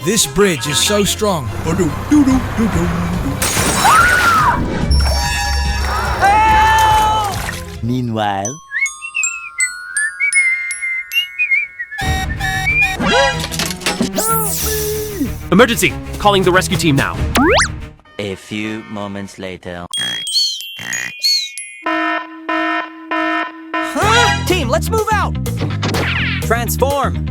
This bridge is so strong. Meanwhile... Emergency! Calling the rescue team now. A few moments later... Team, let's move out! Transform!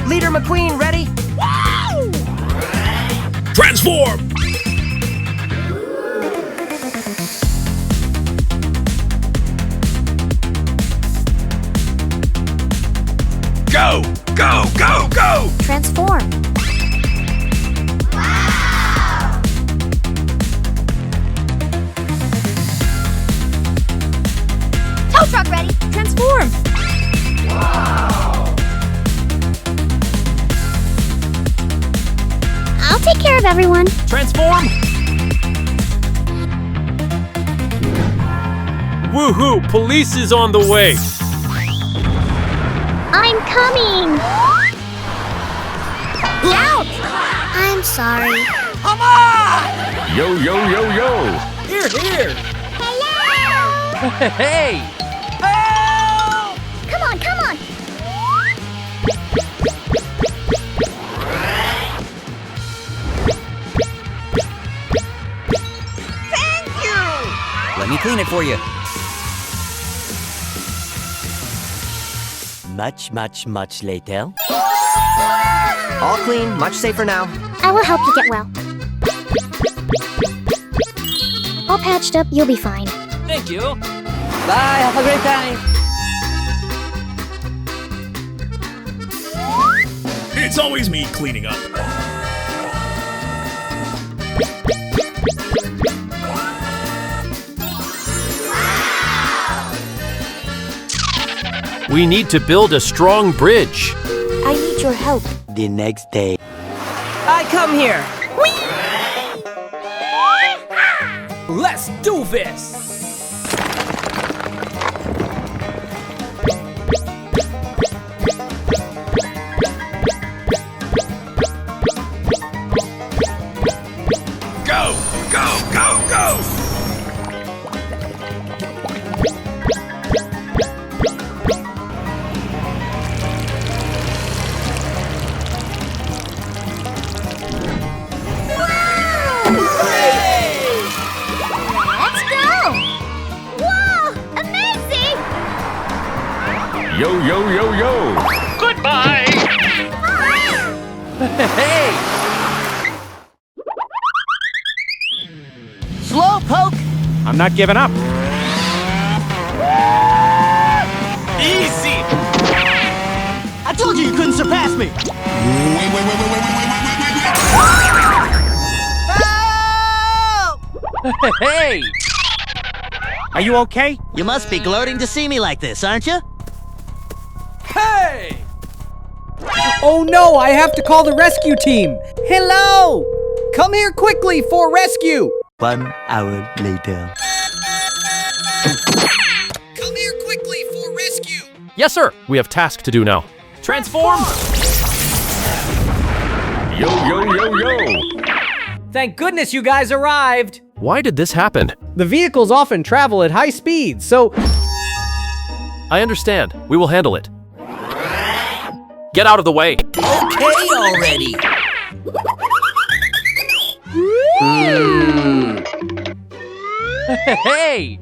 Leader McQueen, ready? Transform! Go! Go! Go! Go! Transform. Tow truck ready. Transform. I'll take care of everyone. Transform! Woohoo! Police is on the way! I'm coming. Ouch! I'm sorry. Come on! Yo, yo, yo, yo! Here, here! Hello! Hey! Help! Come on, come on. Thank you! Let me clean it for you. Much later. All clean, much safer now. I will help you get well. All patched up, you'll be fine. Thank you! Bye, have a great time. It's always me cleaning up. We need to build a strong bridge. I need your help. The next day. I come here. Let's do this. Go! Go! Go! Go! Let's go! Whoa! Amazing! Yo, yo, yo, yo! Goodbye! Hey! Slow poke! I'm not giving up. Easy! I told you couldn't surpass me! Help! Hey! Are you okay? You must be gloating to see me like this, aren't you? Hey! Oh no, I have to call the rescue team! Hello! Come here quickly for rescue! 1 hour later. Come here quickly for rescue! Yes, sir. We have task to do now. Transform! Yo, yo, yo, yo! Thank goodness you guys arrived! Why did this happen? The vehicles often travel at high speeds, so... I understand. We will handle it. Get out of the way. Okay already! Hey!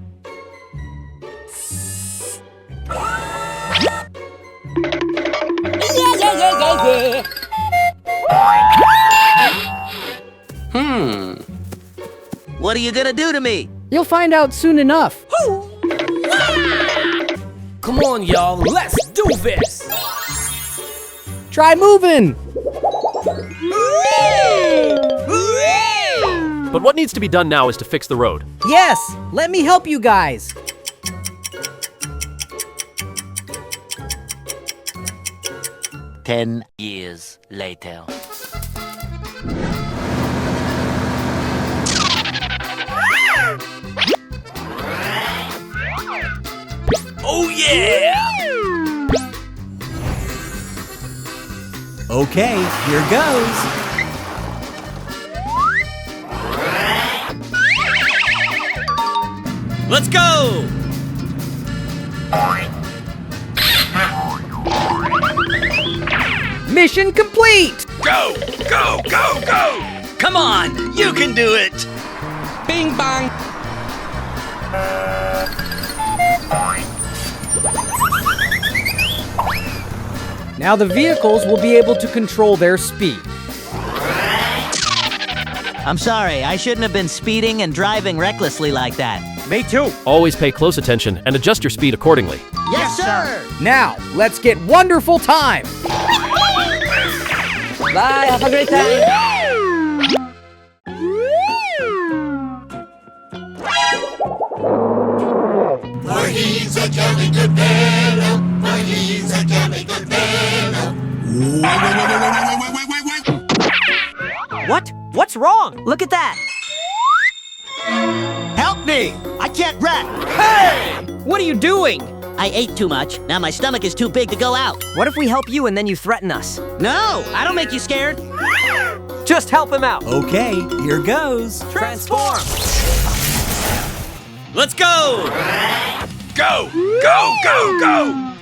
What are you gonna do to me? You'll find out soon enough. Come on, y'all, let's do this! Try moving! But what needs to be done now is to fix the road. Yes! Let me help you guys! Ten years later. Oh yeah! Okay, here goes. Let's go! Mission complete! Go, go, go, go! Come on, you can do it! Bing bong! Now the vehicles will be able to control their speed. I'm sorry, I shouldn't have been speeding and driving recklessly like that. Me too. Always pay close attention and adjust your speed accordingly. Yes, sir! Now, let's get wonderful time. Bye, have a great time! For he's a jolly good fellow. For he's a jolly good fellow. Wait. What? What's wrong? Look at that! Help me! I can't run! What are you doing? I ate too much. Now my stomach is too big to go out. What if we help you and then you threaten us? No, I don't make you scared. Just help him out. Okay, here goes. Transform! Let's go! Go, go, go, go!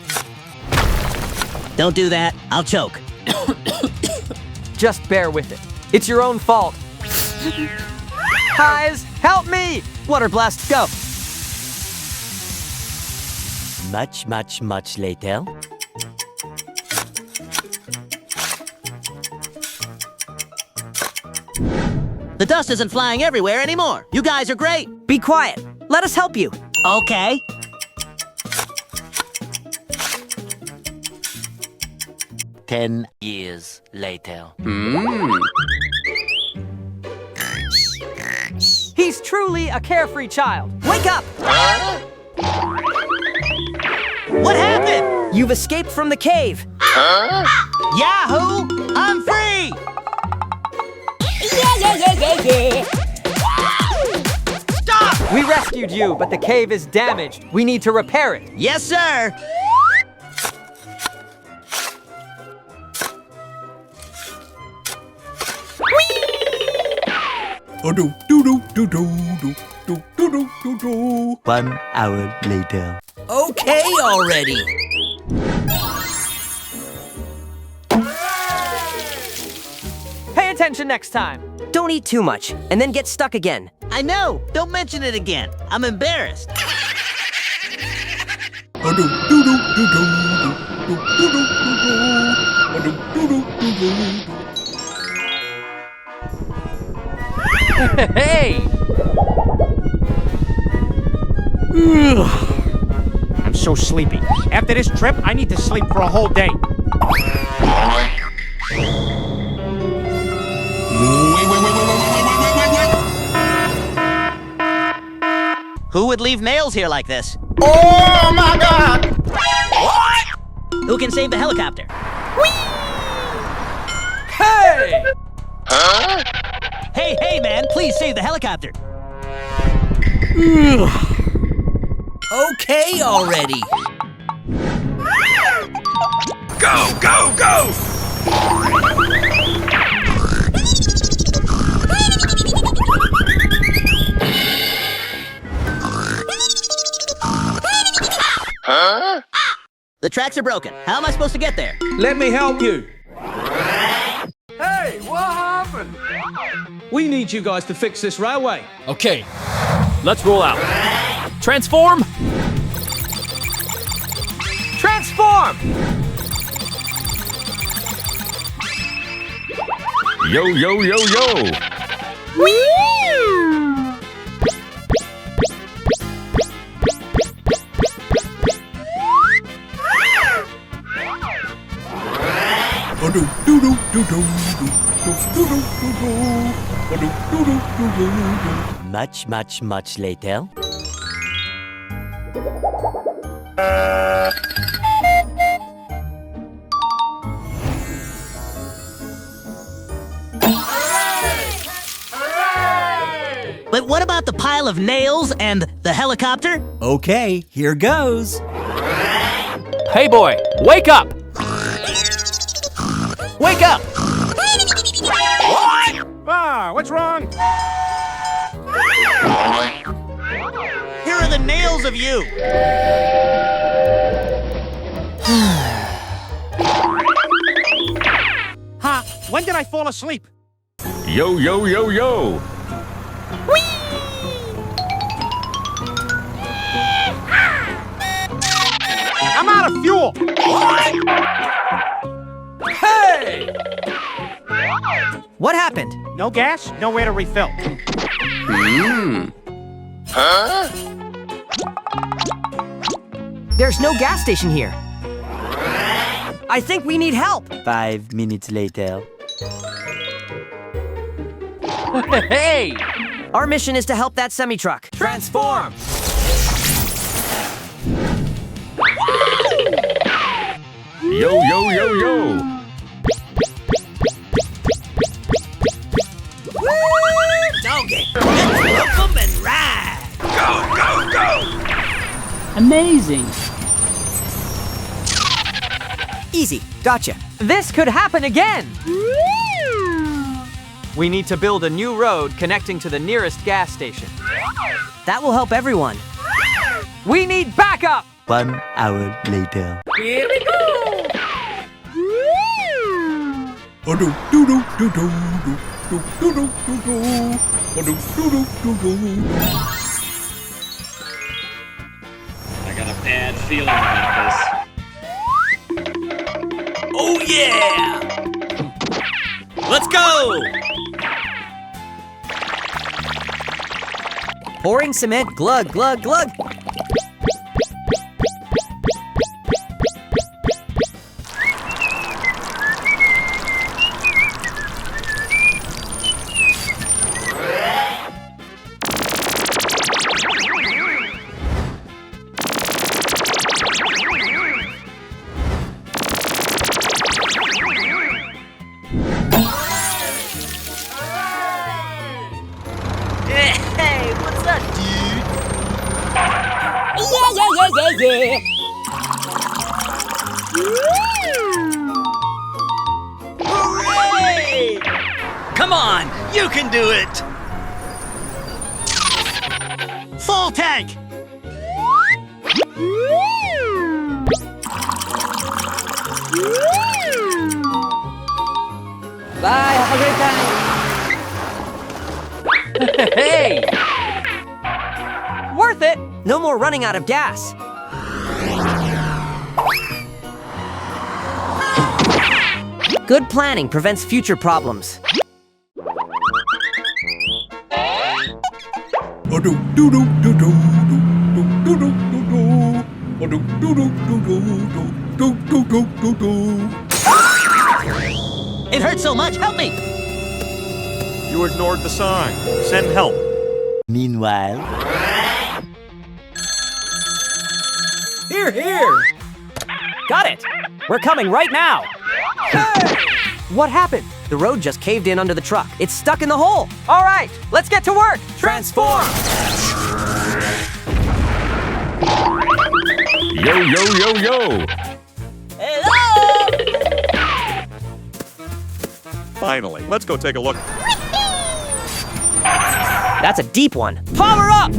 Don't do that. I'll choke. Just bear with it. It's your own fault. Guys, help me! Water blast, go! Much later. The dust isn't flying everywhere anymore. You guys are great. Be quiet. Let us help you. Okay. Ten years later. He's truly a carefree child. Wake up! What happened? You've escaped from the cave. Yahoo! I'm free! Stop! We rescued you, but the cave is damaged. We need to repair it. Yes, sir! One hour later. Okay already. Pay attention next time. Don't eat too much, and then get stuck again. I know! Don't mention it again. I'm embarrassed. Hey! I'm so sleepy. After this trip, I need to sleep for a whole day. Who would leave nails here like this? Oh my God! What? Who can save the helicopter? Hey! Hey, man, please save the helicopter. Okay already. Go, go, go! The tracks are broken. How am I supposed to get there? Let me help you. Hey, what happened? We need you guys to fix this railway. Okay, let's roll out. Transform! Transform! Yo, yo, yo, yo! Much later. But what about the pile of nails and the helicopter? Okay, here goes. Hey boy, wake up! Wake up! Ah, what's wrong? Here are the nails of you! Huh? When did I fall asleep? Yo, yo, yo, yo. I'm out of fuel. Hey! What happened? No gas, nowhere to refill. There's no gas station here. I think we need help. 5 minutes later. Hey! Our mission is to help that semi-truck. Transform! Yo, yo, yo, yo. Doggy! Let's whoop 'em and ride! Go, go, go. Amazing. Easy. Gotcha. This could happen again. We need to build a new road connecting to the nearest gas station. That will help everyone. We need backup! 1 hour later. Here we go! I got a bad feeling about this. Oh yeah! Let's go! Pouring cement, glug, glug, glug. Hey, what's up, dude? Yeah. Hooray! Come on, you can do it! Full tank! Bye, have a great time. Hey! Worth it! No more running out of gas. Good planning prevents future problems. It hurts so much, help me! You ignored the sign. Send help. Meanwhile, Here! Got it! We're coming right now! Hey! What happened? The road just caved in under the truck. It's stuck in the hole! All right, let's get to work! Transform! Yo, yo, yo, yo. Finally, let's go take a look. That's a deep one. Power up!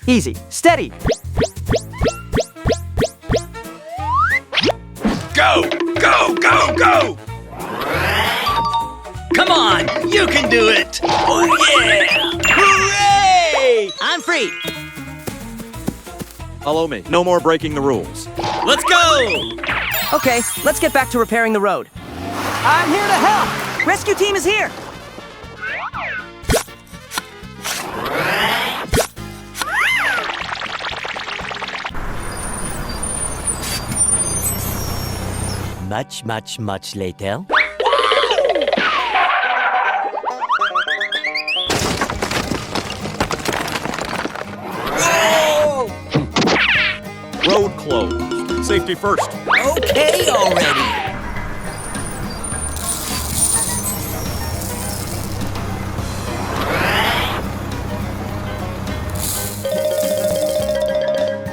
Easy, steady. Go, go, go, go. Come on, you can do it! Oh yeah! Hooray! I'm free! Follow me. No more breaking the rules. Let's go! Okay, let's get back to repairing the road. I'm here to help! Rescue team is here! much later. Road closed. Safety first. Okay already!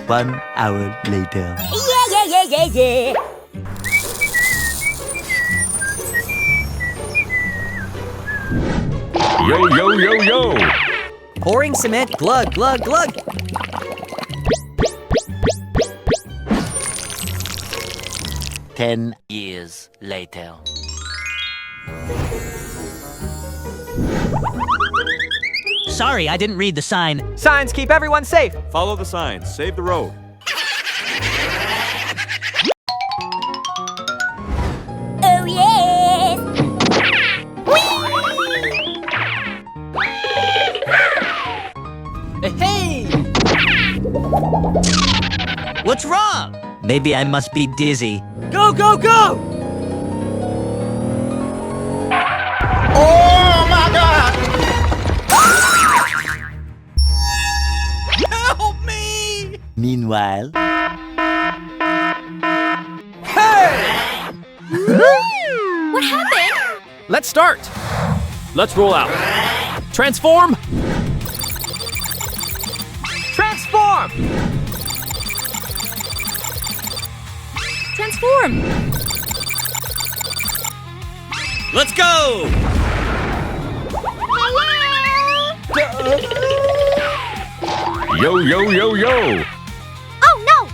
One hour later. Yeah. Yo, yo, yo, yo. Pouring cement, glug, glug, glug. Ten years later. Sorry, I didn't read the sign. Signs keep everyone safe. Follow the signs. Save the road. Oh, yes! Hey! What's wrong? Maybe I must be dizzy. Go, go, go! Oh my God! Help me! Meanwhile, What happened? Let's start. Let's roll out. Transform. Transform! Transform! Let's go! Hello? Yo, yo, yo, yo. Oh, no!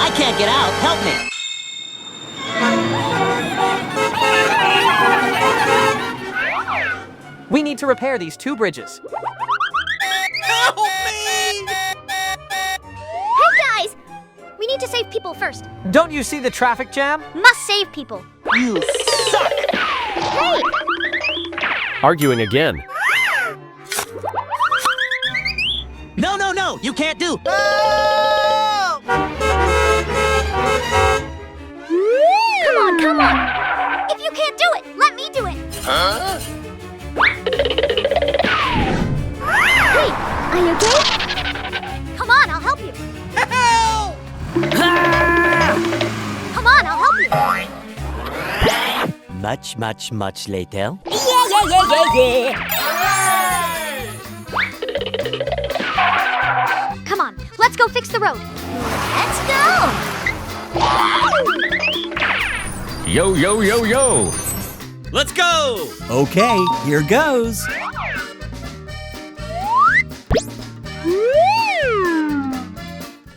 I can't get out. Help me. We need to repair these 2 bridges. Help me! Hey, guys! We need to save people first. Don't you see the traffic jam? Must save people. You suck! Hey! Arguing again. No, no, no! You can't do. Come on, come on! If you can't do it, let me do it! Huh? Hey, are you okay? Come on, I'll help you. Help! Come on, I'll help you. much, much, much later. Yeah. Come on, let's go fix the road. Let's go! Yo, yo, yo, yo. Let's go! Okay, here goes. Woo!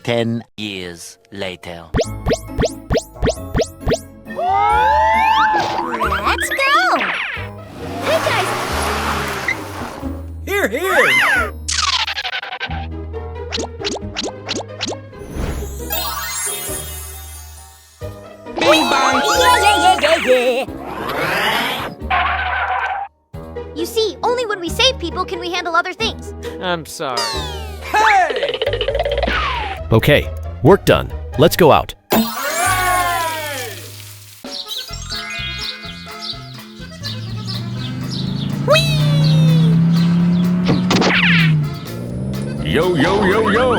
10 years later. Let's go! Hey, guys! Here, here. Bing bong! Yeah. You see, only when we save people can we handle other things. I'm sorry. Hey! Okay, work done. Let's go out. Yo, yo, yo, yo.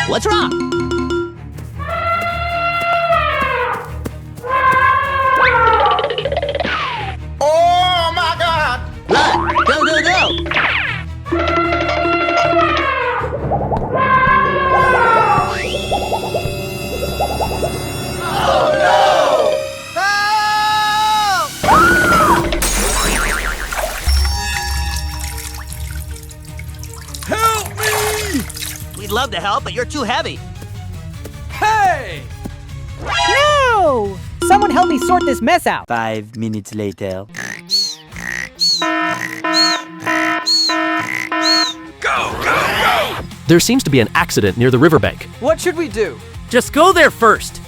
What's wrong? Oh my God! Run! Go, go, go! Help me! We'd love to help, but you're too heavy. Hey! No! Someone help me sort this mess out. 5 minutes later. Go, go, go. There seems to be an accident near the riverbank. What should we do? Just go there first.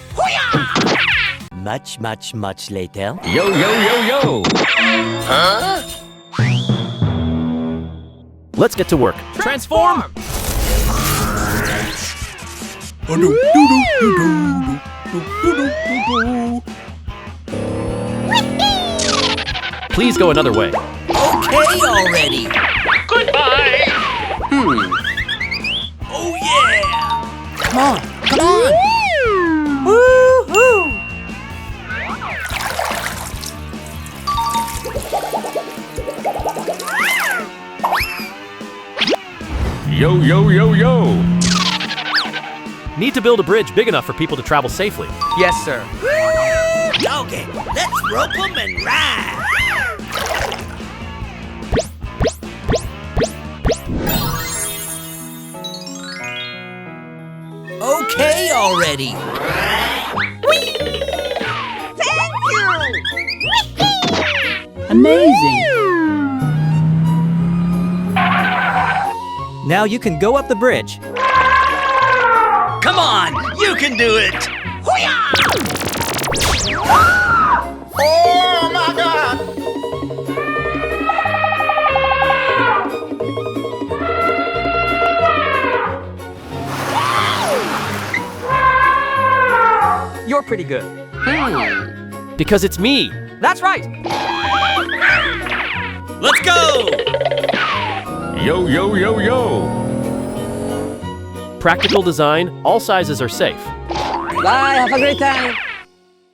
Much, much, much later. Yo, yo, yo, yo. Huh? Let's get to work. Transform! Please go another way. Okay already. Goodbye. Oh yeah! Come on, come on! Woo-hoo! Yo, yo, yo, yo. need to build a bridge big enough for people to travel safely. Yes, sir. Okay, let's rope 'em and ride. Okay already. Thank you! Amazing. Now you can go up the bridge. Come on, you can do it. Oh my God! You're pretty good. Because it's me. That's right. Let's go. Yo, yo, yo, yo. Practical design, all sizes are safe. Bye, have a great time.